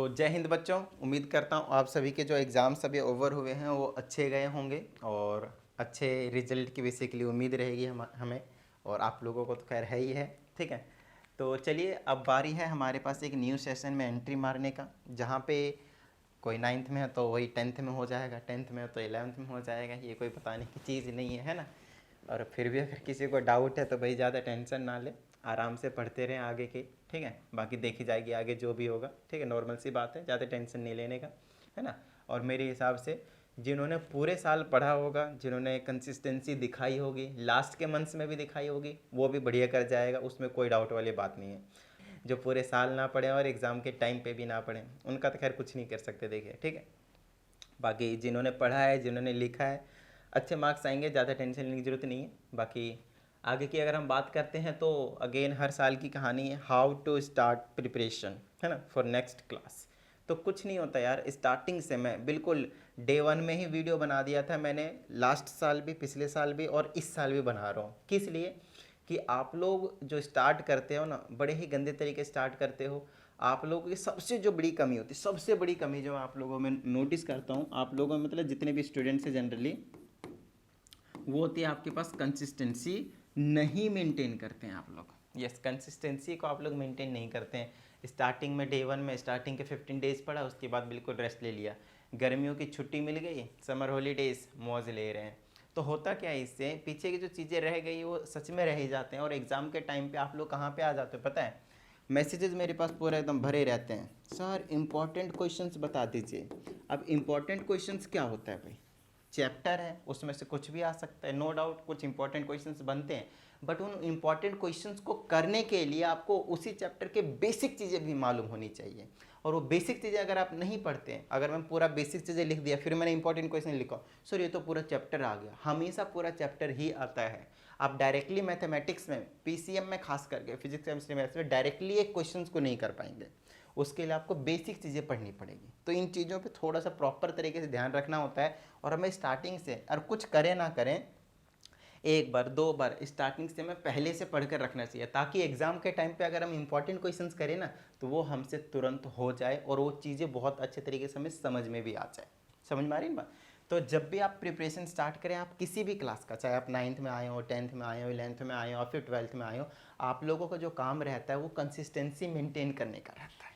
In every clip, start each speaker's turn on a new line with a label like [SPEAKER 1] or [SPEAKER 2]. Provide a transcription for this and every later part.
[SPEAKER 1] तो जय हिंद बच्चों। उम्मीद करता हूँ आप सभी के जो एग्ज़ाम्स अभी ओवर हुए हैं वो अच्छे गए होंगे और अच्छे रिजल्ट की बेसिकली उम्मीद रहेगी हमें, और आप लोगों को तो खैर है ही है। ठीक है, तो चलिए अब बारी है हमारे पास एक न्यू सेशन में एंट्री मारने का, जहाँ पे कोई 9th में है तो वही 10th में हो जाएगा, 10th में हो तो 11th में हो जाएगा। ये कोई बताने की चीज़ नहीं है ना। और फिर भी अगर किसी को डाउट है तो भाई ज़्यादा टेंशन ना ले, आराम से पढ़ते रहें आगे की। ठीक है, बाकी देखी जाएगी आगे जो भी होगा। ठीक है, नॉर्मल सी बात है, ज़्यादा टेंशन नहीं लेने का, है ना। और मेरे हिसाब से जिन्होंने पूरे साल पढ़ा होगा, जिन्होंने कंसिस्टेंसी दिखाई होगी, लास्ट के मंथ्स में भी दिखाई होगी, वो भी बढ़िया कर जाएगा, उसमें कोई डाउट वाली बात नहीं है। जो पूरे साल ना पढ़े और एग्ज़ाम के टाइम पे भी ना पढ़ें, उनका तो खैर कुछ नहीं कर सकते, देखिए। ठीक है, बाकी जिन्होंने पढ़ा है, जिन्होंने लिखा है, अच्छे मार्क्स आएंगे, ज़्यादा टेंशन लेने की ज़रूरत नहीं है। बाकी आगे की अगर हम बात करते हैं तो अगेन हर साल की कहानी है, हाउ टू स्टार्ट प्रिपरेशन, है ना, फॉर नेक्स्ट क्लास। तो कुछ नहीं होता यार, स्टार्टिंग से मैं बिल्कुल डे 1 में ही वीडियो बना दिया था मैंने, लास्ट साल भी, पिछले साल भी और इस साल भी बना रहा हूँ। किस लिए? कि आप लोग जो स्टार्ट करते हो ना, बड़े ही गंदे तरीके से स्टार्ट करते हो। आप लोगों की सबसे जो बड़ी कमी होती है, सबसे बड़ी कमी जो आप लोगों में नोटिस करता हूँ, आप लोगों में मतलब जितने भी स्टूडेंट्स हैं जनरली, वो होती है आपके पास कंसिस्टेंसी नहीं मेंटेन करते हैं आप लोग। यस, कंसिस्टेंसी को आप लोग मेंटेन नहीं करते हैं। स्टार्टिंग में डे 1 में स्टार्टिंग के 15 डेज़ पढ़ा, उसके बाद बिल्कुल रेस्ट ले लिया, गर्मियों की छुट्टी मिल गई, समर हॉलीडेज़ मौज ले रहे हैं। तो होता क्या है, इससे पीछे की जो चीज़ें रह गई वो सच में रह ही जाते हैं। और एग्ज़ाम के टाइम पे आप लोग कहाँ पे आ जाते हो पता है? मैसेजेस मेरे पास पूरा एकदम भरे रहते हैं, सर इंपॉर्टेंट क्वेश्चंस बता दीजिए। अब इंपॉर्टेंट क्वेश्चंस क्या होता है भाई? चैप्टर है, उसमें से कुछ भी आ सकता है, नो डाउट कुछ इंपॉर्टेंट क्वेश्चंस बनते हैं, बट उन इंपॉर्टेंट क्वेश्चंस को करने के लिए आपको उसी चैप्टर के बेसिक चीज़ें भी मालूम होनी चाहिए। और वो बेसिक चीज़ें अगर आप नहीं पढ़ते हैं, अगर मैं पूरा बेसिक चीज़ें लिख दिया फिर मैंने इंपॉर्टेंट क्वेश्चन लिखा, सर ये तो पूरा चैप्टर आ गया, हमेशा पूरा चैप्टर ही आता है। आप डायरेक्टली मैथमेटिक्स में, पीसीएम में खास करके फिजिक्स केमिस्ट्री मैथ्स में डायरेक्टली एक क्वेश्चंस को नहीं कर पाएंगे। उसके लिए आपको बेसिक चीज़ें पढ़नी पड़ेगी। तो इन चीज़ों पे थोड़ा सा प्रॉपर तरीके से ध्यान रखना होता है। और हमें स्टार्टिंग से, और कुछ करें ना करें, एक बार दो बार स्टार्टिंग से हमें पहले से पढ़ कर रखना चाहिए, ताकि एग्जाम के टाइम पे अगर हम इंपॉर्टेंट क्वेश्चंस करें ना तो वो हमसे तुरंत हो जाए और वो चीज़ें बहुत अच्छे तरीके से हमें समझ में भी आ जाए। समझ में आ रही है बात? तो जब भी आप प्रिपरेशन स्टार्ट करें, आप किसी भी क्लास का, चाहे आप 9th में आए हो, 10th में आए हो, 11th में आए हो और फिर 12th में आए हो, आप लोगों का जो काम रहता है वो कंसिस्टेंसी मेंटेन करने का रहता है।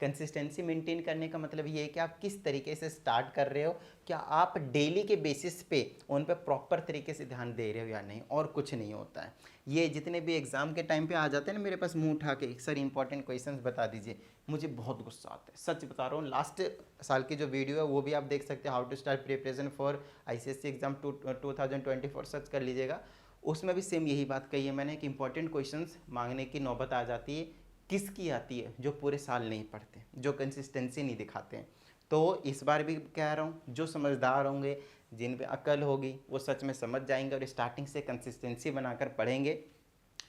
[SPEAKER 1] कंसिस्टेंसी मेंटेन करने का मतलब ये है कि आप किस तरीके से स्टार्ट कर रहे हो, क्या आप डेली के बेसिस पे उन पे प्रॉपर तरीके से ध्यान दे रहे हो या नहीं, और कुछ नहीं होता है। ये जितने भी एग्जाम के टाइम पे आ जाते हैं ना मेरे पास मुंह उठा के, सर इंपॉर्टेंट क्वेश्चंस बता दीजिए, मुझे बहुत गुस्सा आता है, सच बता रहा हूँ। लास्ट साल की जो वीडियो है वो भी आप देख सकते हैं, how to start preparation for ICSC exam 2024 search कर लीजिएगा। उसमें भी सेम यही बात कही है मैंने कि इंपॉर्टेंट क्वेश्चंस मांगने की नौबत आ जाती है। किसकी आती है? जो पूरे साल नहीं पढ़ते, जो कंसिस्टेंसी नहीं दिखाते हैं। तो इस बार भी कह रहा हूँ, जो समझदार होंगे, जिन पे अकल होगी, वो सच में समझ जाएंगे और स्टार्टिंग से कंसिस्टेंसी बनाकर पढ़ेंगे।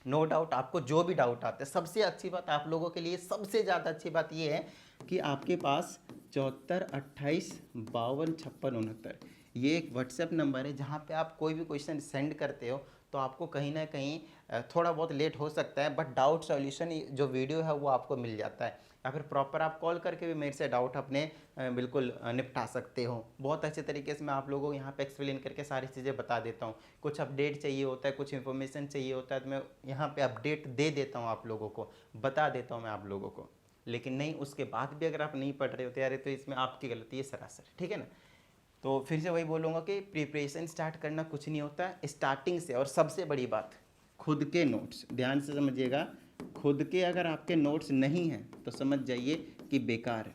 [SPEAKER 1] नो डाउट आपको जो भी डाउट आते हैं, सबसे अच्छी बात आप लोगों के लिए, सबसे ज़्यादा अच्छी बात ये है कि आपके पास 74 28 52 56 69 ये एक व्हाट्सएप नंबर है, जहाँ पे आप कोई भी क्वेश्चन सेंड करते हो तो आपको कहीं ना कहीं थोड़ा बहुत लेट हो सकता है, बट डाउट सॉल्यूशन जो वीडियो है वो आपको मिल जाता है। या फिर प्रॉपर आप कॉल करके भी मेरे से डाउट अपने बिल्कुल निपटा सकते हो। बहुत अच्छे तरीके से मैं आप लोगों को यहाँ पे एक्सप्लेन करके सारी चीज़ें बता देता हूँ। कुछ अपडेट चाहिए होता है, कुछ इन्फॉर्मेशन चाहिए होता है, तो मैं यहाँ पे अपडेट दे देता हूँ आप लोगों को, बता देता हूँ मैं आप लोगों को। लेकिन नहीं, उसके बाद भी अगर आप नहीं पढ़ रहे होते यार, तो इसमें आपकी गलती है सरासर। ठीक है ना। तो फिर से वही बोलूँगा कि प्रिपरेशन स्टार्ट करना कुछ नहीं होता स्टार्टिंग से। और सबसे बड़ी बात, खुद के नोट्स ध्यान से समझिएगा। खुद के अगर आपके नोट्स नहीं हैं तो समझ जाइए कि बेकार है।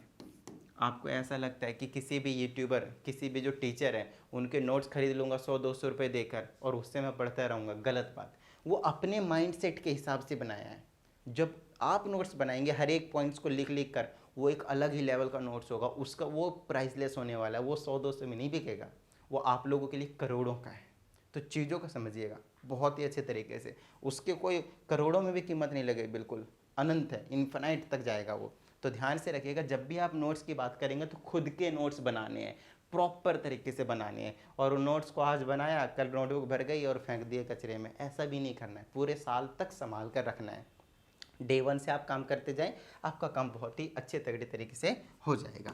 [SPEAKER 1] आपको ऐसा लगता है कि किसी भी यूट्यूबर, किसी भी जो टीचर है, उनके नोट्स खरीद लूँगा 100 200 रुपये देकर और उससे मैं पढ़ता रहूँगा, गलत बात। वो अपने माइंडसेट के हिसाब से बनाया है। जब आप नोट्स बनाएंगे हर एक पॉइंट्स को लिख लिख कर, वो एक अलग ही लेवल का नोट्स होगा, उसका वो प्राइसलेस होने वाला है, वो 100 200 में नहीं बिकेगा, वो आप लोगों के लिए करोड़ों का है। तो चीज़ों को समझिएगा बहुत ही अच्छे तरीके से, उसके कोई करोड़ों में भी कीमत नहीं लगेगी, बिल्कुल अनंत है, इन्फिनाइट तक जाएगा वो। तो ध्यान से रखिएगा, जब भी आप नोट्स की बात करेंगे तो खुद के नोट्स बनाने हैं, प्रॉपर तरीके से बनाने हैं। और उन नोट्स को आज बनाया, कल नोटबुक भर गई और फेंक दिए कचरे में, ऐसा भी नहीं करना है। पूरे साल तक संभाल कर रखना है। डे 1 से आप काम करते जाएं, आपका काम बहुत ही अच्छे तगड़े तरीके से हो जाएगा।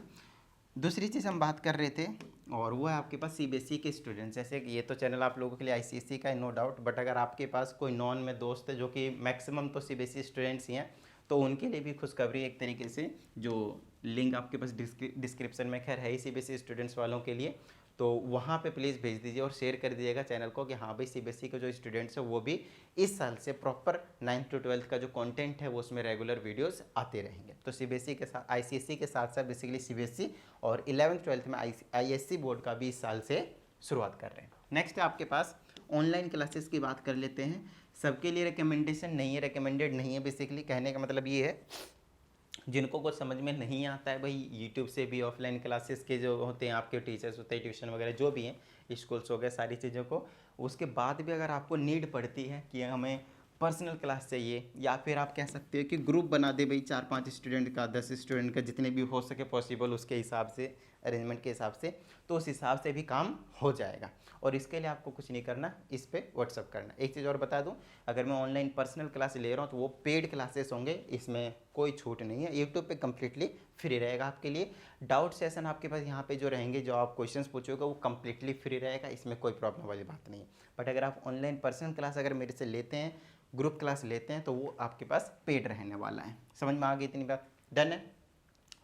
[SPEAKER 1] दूसरी चीज़ हम बात कर रहे थे और वो है आपके पास सीबीएसई के स्टूडेंट्स। जैसे कि ये तो चैनल आप लोगों के लिए आईसीएसई का है नो डाउट, बट अगर आपके पास कोई नॉन में दोस्त है जो कि मैक्सिमम तो सीबीएसई स्टूडेंट्स ही हैं, तो उनके लिए भी खुशखबरी एक तरीके से, जो लिंक आपके पास डिस्क्रिप्शन में खैर है ही सीबीएसई स्टूडेंट्स वालों के लिए, तो वहाँ पे प्लीज़ भेज दीजिए और शेयर कर दीजिएगा चैनल को कि हाँ भाई सीबीएसई के जो स्टूडेंट्स हैं वो भी इस साल से प्रॉपर 9th to 12th का जो कंटेंट है वो उसमें रेगुलर वीडियोस आते रहेंगे। तो सीबीएसई के साथ आईसीएसई के साथ साथ बेसिकली सीबीएसई और 11th 12th में आईएससी बोर्ड का भी इस साल से शुरुआत कर रहे हैं। नेक्स्ट है आपके पास ऑनलाइन क्लासेस की बात कर लेते हैं। सबके लिए रिकमेंडेशन नहीं है, रिकमेंडेड नहीं है। बेसिकली कहने का मतलब ये है जिनको कुछ समझ में नहीं आता है भाई, यूट्यूब से भी ऑफलाइन क्लासेस के जो होते हैं आपके टीचर्स होते हैं, ट्यूशन वगैरह जो भी हैं, स्कूल्स हो गए, सारी चीज़ों को, उसके बाद भी अगर आपको नीड पड़ती है कि हमें पर्सनल क्लास चाहिए, या फिर आप कह सकते हो कि ग्रुप बना दे भाई 4-5 स्टूडेंट का, 10 स्टूडेंट का, जितने भी हो सके पॉसिबल उसके हिसाब से, अरेंजमेंट के हिसाब से, तो उस हिसाब से भी काम हो जाएगा। और इसके लिए आपको कुछ नहीं करना, इस पर व्हाट्सअप करना। एक चीज़ और बता दूं, अगर मैं ऑनलाइन पर्सनल क्लास ले रहा हूं तो वो पेड क्लासेस होंगे, इसमें कोई छूट नहीं है। यूट्यूब पे कम्प्लीटली फ्री रहेगा आपके लिए। डाउट सेशन आपके पास यहाँ पे जो रहेंगे, जो आप क्वेश्चंस पूछोगे वो कम्प्लीटली फ्री रहेगा, इसमें कोई प्रॉब्लम वाली बात नहीं है। बट अगर आप ऑनलाइन पर्सनल क्लास अगर मेरे से लेते हैं, ग्रुप क्लास लेते हैं, तो वो आपके पास पेड रहने वाला है। समझ में आ गई इतनी बात? डन है?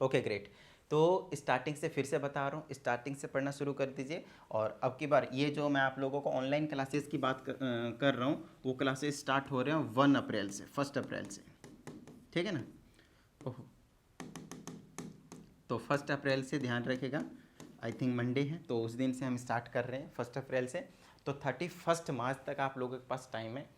[SPEAKER 1] Okay great. तो स्टार्टिंग से फिर से बता रहा हूँ, स्टार्टिंग से पढ़ना शुरू कर दीजिए। और अब की बार ये जो मैं आप लोगों को ऑनलाइन क्लासेस की बात कर रहा हूँ, वो क्लासेस स्टार्ट हो रहे हैं 1 अप्रैल से, 1 अप्रैल से, ठीक है ना? ओहो, तो 1 अप्रैल से ध्यान रखेगा, आई थिंक मंडे है, तो उस दिन से हम स्टार्ट कर रहे हैं 1 अप्रैल से। तो 31 मार्च तक आप लोगों के पास टाइम है।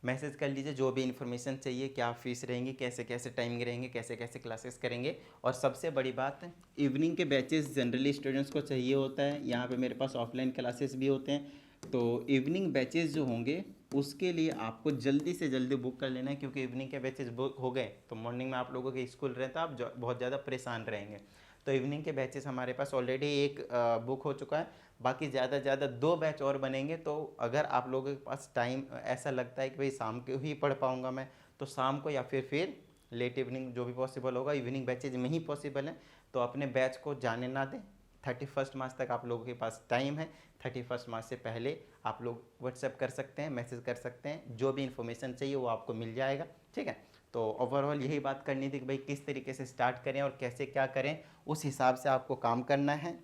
[SPEAKER 1] मैसेज कर लीजिए जो भी इन्फॉर्मेशन चाहिए, क्या फ़ीस रहेंगी, कैसे कैसे टाइमिंग रहेंगे, कैसे कैसे क्लासेस करेंगे। और सबसे बड़ी बात, इवनिंग के बैचेस जनरली स्टूडेंट्स को चाहिए होता है। यहाँ पे मेरे पास ऑफलाइन क्लासेस भी होते हैं, तो इवनिंग बैचेस जो होंगे उसके लिए आपको जल्दी से जल्दी बुक कर लेना है, क्योंकि इवनिंग के बैचेस बुक हो गए तो मॉर्निंग में आप लोगों के स्कूल रहता है, आप बहुत ज़्यादा परेशान रहेंगे। तो इवनिंग के बैचेस हमारे पास ऑलरेडी एक बुक हो चुका है, बाकी ज़्यादा से ज़्यादा 2 बैच और बनेंगे। तो अगर आप लोगों के पास टाइम ऐसा लगता है कि भाई शाम को ही पढ़ पाऊँगा मैं, तो शाम को या फिर लेट इवनिंग जो भी पॉसिबल होगा, इवनिंग बैचेज में ही पॉसिबल है, तो अपने बैच को जाने ना दें। 31 मार्च तक आप लोगों के पास टाइम है। 31 मार्च से पहले आप लोग व्हाट्सएप कर सकते हैं, मैसेज कर सकते हैं, जो भी इन्फॉर्मेशन चाहिए वो आपको मिल जाएगा, ठीक है? तो ओवरऑल यही बात करनी थी कि भाई किस तरीके से स्टार्ट करें और कैसे क्या करें, उस हिसाब से आपको काम करना है।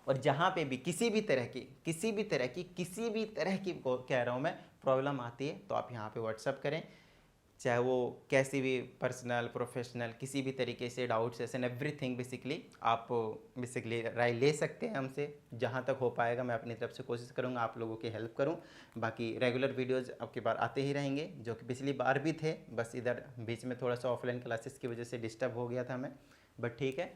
[SPEAKER 1] और जहाँ पे भी किसी भी तरह की कह रहा हूँ मैं, प्रॉब्लम आती है, तो आप यहाँ पे व्हाट्सअप करें, चाहे वो कैसी भी पर्सनल प्रोफेशनल किसी भी तरीके से डाउट सेशन एवरीथिंग, बेसिकली आप राय ले सकते हैं हमसे। जहाँ तक हो पाएगा मैं अपनी तरफ से कोशिश करूँगा आप लोगों की हेल्प करूँ। बाकी रेगुलर वीडियोज़ आपकी बार आते ही रहेंगे, जो कि पिछली बार भी थे, बस इधर बीच में थोड़ा सा ऑफलाइन क्लासेस की वजह से डिस्टर्ब हो गया था मैं, बट ठीक है,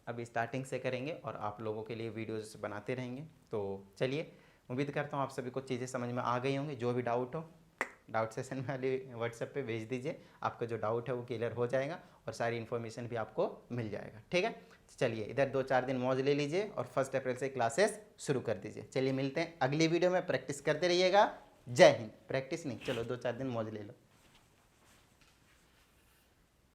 [SPEAKER 1] अभी स्टार्टिंग से करेंगे और आप लोगों के लिए वीडियोज़ बनाते रहेंगे। तो चलिए, उम्मीद करता हूँ आप सभी को चीज़ें समझ में आ गई होंगी। जो भी डाउट हो डाउट सेशन में वाले व्हाट्सएप पे भेज दीजिए, आपका जो डाउट है वो क्लियर हो जाएगा और सारी इन्फॉर्मेशन भी आपको मिल जाएगा, ठीक है? चलिए, इधर 2-4 दिन मौज ले लीजिए और 1 अप्रैल से क्लासेस शुरू कर दीजिए। चलिए मिलते हैं अगली वीडियो में, प्रैक्टिस करते रहिएगा। जय हिंद। प्रैक्टिस नहीं, चलो 2-4 दिन मौज ले लो।